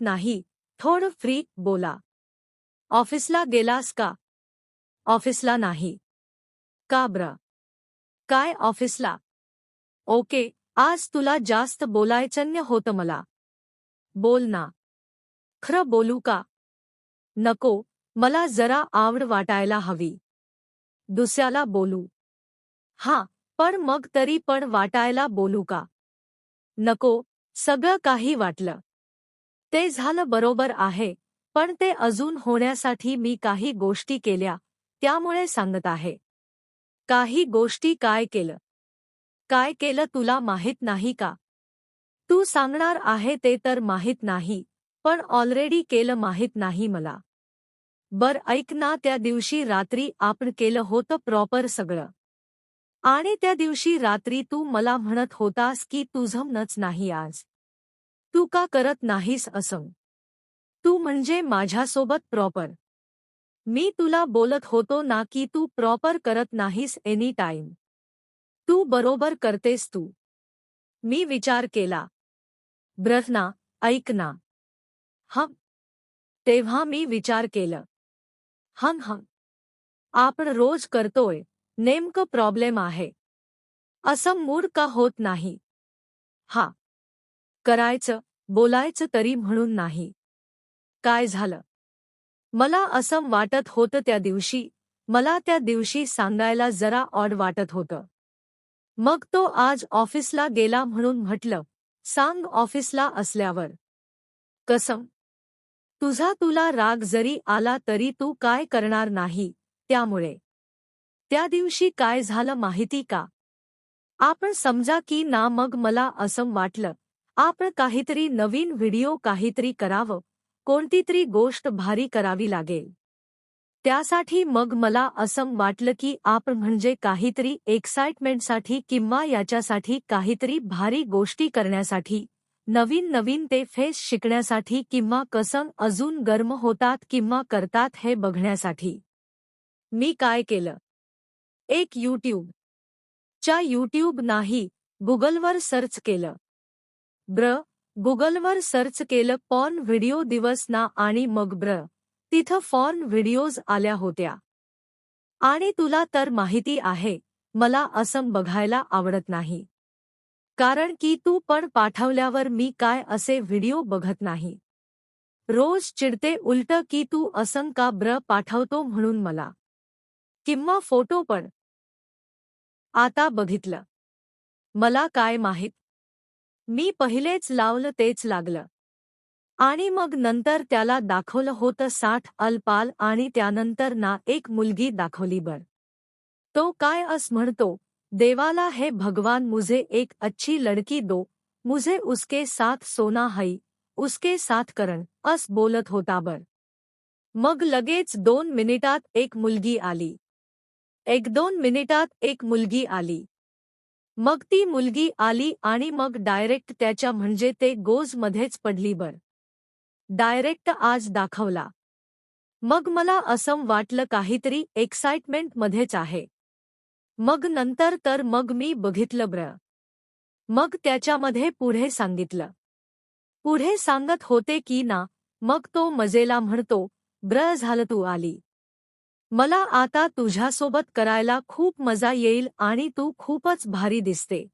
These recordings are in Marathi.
माहित नाही, थोडं फ्री बोला. ऑफिसला गेलास का? ऑफिसला नाही. का ब्र? काय ऑफिसला? ओके, आज तुला जास्त बोलायचं होतं मला. बोल ना. खरं बोलू का? नको, मला जरा आवड वाटायला हवी. दुसऱ्याला बोलू. हां, पण मग तरी पण वाटायला बोलू का? नको, सगळं काही वाटलं. ते झालं बरोबर आहे, पण ते अजून होण्यासाठी मी काही गोष्टी केल्या, त्यामुळे सांगत आहे. काही गोष्टी काय केलं? काय केलं तुला माहित नाही का? तू सांगणार आहे ते तर माहित नाही, पण ऑलरेडी केलं माहित नाही मला. बर ऐक ना, त्या दिवशी रात्री आपण केलं होतं प्रॉपर सगळं. आणि त्या दिवशी रात्री तू मला म्हणत होतास की तुझं नच नाही आज. तू का करत नाहीस असं? तू म्हणजे माझ्यासोबत प्रॉपर. मी तुला बोलत होतो ना की तू प्रॉपर करत नाहीस एनी टाइम. तू बरोबर करतेस तू. मी विचार केला. ब्रह्ना, ऐक ना. हं. तेव्हा मी विचार केलं. हं. आपण रोज करतोय, नेमकं प्रॉब्लेम आहे. असं मूड का होत नाही? हा. करायचं, बोलायचं तरी म्हणून नाही. काय झालं? मला असं वाटत होतं त्या दिवशी, मला त्या दिवशी सांगायला जरा ऑड वाटत होतं. मग तो आज ऑफिसला गेला म्हणून म्हटलं, सांग ऑफिसला असल्यावर. कसं? तुला राग जरी आला तरी तू काय करणार नाही, त्यामुळे. त्या दिवशी काय झालं माहिती का? आपण समजा की ना, मग मला असं वाटलं, आपण काहीतरी नवीन व्हिडिओ काहीतरी करावं, कोणतीतरी गोष्ट भारी करावी लागेल. त्यासाठी मग मला असं वाटलं की आपण म्हणजे काहीतरी एक्साइटमेंटसाठी किंवा याच्यासाठी काहीतरी भारी गोष्टी करण्यासाठी, नवीन नवीन ते फेस शिकण्यासाठी किंवा कसं अजून गर्म होतात किंवा करतात हे बघण्यासाठी. मी काय केलं? एक यूट्यूब नाही, गुगलवर सर्च केलं. गुगलवर सर्च केलं पॉर्न व्हिडिओ दिवस ना, आणि मग तिथं फॉर्न व्हिडिओज आल्या होत्या. आणि तुला तर माहिती आहे, मला असं बघायला आवडत नाही. कारण की तू पण पाठवल्यावर मी काय असे व्हिडिओ बघत नाही. रोज चिडते उलट की तू असं का पाठवतो म्हणून मला. किंवा फोटो पण. आता बघितलं. मला काय माहित? मी पहिलेच लावलं तेच लागलं. आणि मग नंतर त्याला दाखवलं होतं 60 अल्पाल आणि त्यानंतर ना एक मुलगी दाखवली तो काय म्हणतो, देवाला हे भगवान मुझे एक अच्छी लड़की दो, मुझे उसके साथ सोना है, उसके साथ करण बोलत होता मग लगेच 2 मिनिटात एक मुलगी आली. 1-2 मिनिटात एक मुलगी आली. मग ती मुलगी आली आणि मग डायरेक्ट त्याच्या म्हणजे ते गोजमध्येच पडली डायरेक्ट आज दाखवला. मग मला असं वाटलं काहीतरी एक्साइटमेंट मध्येच आहे. मग नंतर तर मग मी बघितलं मग त्याच्यामध्ये पुढे सांगितलं. पुढे सांगत होते की ना, मग तो मजेला म्हणतो, झालं तू आली. मला आता तुझ्यासोबत करायला खूप मजा येईल आणि तू खूपच भारी दिसते.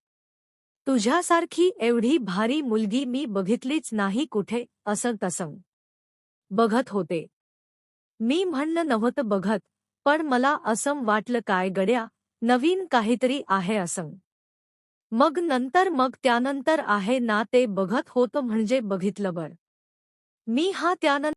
तुझ्यासारखी एवढी भारी मुलगी मी बघितलीच नाही कुठे, असं तसं बघत होते. मी म्हणलं नव्हतं बघत, पण मला असं वाटलं काय गड्या, नवीन काहीतरी आहे असं. मग नंतर मग त्यानंतर आहे ना ते बघत होतो म्हणजे बघितलं मी त्यानंतर